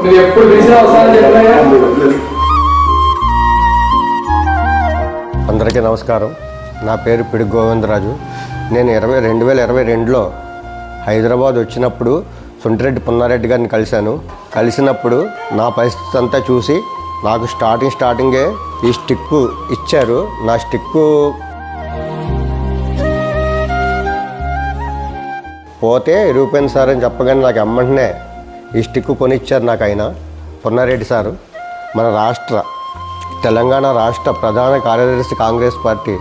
నువ్వు ఎప్పుడు పిలిచినా వస్తానని చెప్పాయా? అందరికీ నమస్కారం. నా పేరు పిడుగు గోవిందరాజు. నేను 2022లో హైదరాబాద్ వచ్చినప్పుడు సొంటిరెడ్డి పున్నారెడ్డి గారిని కలిసినప్పుడు నా పరిస్థితి అంతా చూసి నాకు స్టార్టింగే ఈ స్టిక్కు ఇచ్చారు. నా స్టిక్కు పోతే ఇరిగిపోయింది సార్ అని చెప్పగానే నాకు అమ్మంటనే ఈ స్టిక్కు కొనిచ్చారు నాకు. ఆయన పున్నారెడ్డి సారు మన తెలంగాణ రాష్ట్ర ప్రధాన కార్యదర్శి కాంగ్రెస్ పార్టీ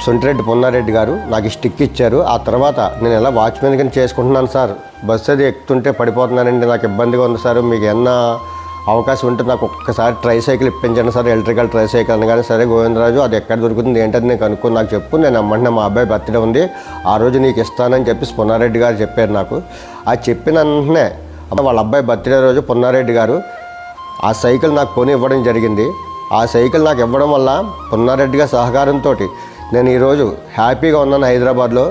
సొంటిరెడ్డి పున్నారెడ్డి గారు నాకు స్టిక్ ఇచ్చారు. ఆ తర్వాత నేను ఎలా వాచ్మెన్ కింద చేసుకుంటున్నాను సార్. బస్సు అది ఎక్కుతుంటే పడిపోతున్నానండి, నాకు ఇబ్బందిగా ఉంది సార్, మీకు ఏమన్నా అవకాశం ఉంటే నాకు ఒక్కసారి ట్రైసైకిల్ ఇప్పించండి సార్, ఎలక్ట్రికల్ ట్రైసైకిల్ అనగానే సరే గోవిందరాజు అది ఎక్కడ దొరుకుతుంది ఏంటది నేను కనుక్కొని నాకు చెప్పు, నేను అమ్మంటే మా అబ్బాయి బర్త్డే ఉంది ఆ రోజు నీకు ఇస్తానని చెప్పి పున్నారెడ్డి గారు చెప్పారు నాకు. అది చెప్పిన వెంటనే వాళ్ళ అబ్బాయి బర్త్డే రోజు పున్నారెడ్డి గారు ఆ సైకిల్ నాకు కొని ఇవ్వడం జరిగింది. ఆ సైకిల్ నాకు ఇవ్వడం వల్ల పున్నారెడ్డి గారి సహకారంతో నేను ఈరోజు హ్యాపీగా ఉన్నాను హైదరాబాద్లో.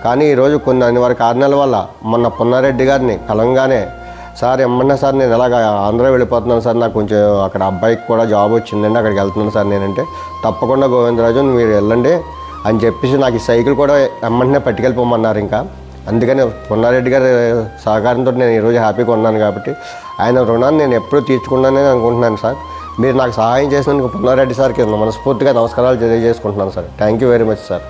కానీ ఈరోజు కొన్ని అనివార్య కారణాల వల్ల మొన్న పున్నారెడ్డి గారిని కలంగానే సార్ ఏమన్నా సార్ నేను ఎలాగ ఆంధ్ర వెళ్ళిపోతున్నాను సార్, నాకు కొంచెం అక్కడ అబ్బాయికి కూడా జాబ్ వచ్చిందండి, అక్కడికి వెళ్తున్నాను సార్ నేనంటే తప్పకుండా గోవిందరాజు మీరు వెళ్ళండి అని చెప్పేసి నాకు ఈ సైకిల్ కూడా ఎమ్మంటనే పట్టుకెళ్ళిపోమన్నారు. ఇంకా అందుకని పున్నారెడ్డి గారి సహకారంతో నేను ఈరోజు హ్యాపీగా ఉన్నాను. కాబట్టి ఆయన రుణాన్ని నేను ఎప్పుడూ తీర్చుకున్నానని అనుకుంటున్నాను సార్. మీరు నాకు సహాయం చేసినందుకు పున్నారెడ్డి సార్కి మనస్ఫూర్తిగా నమస్కారాలు తెలియజేసుకుంటున్నాను sir. Thank you very much sir.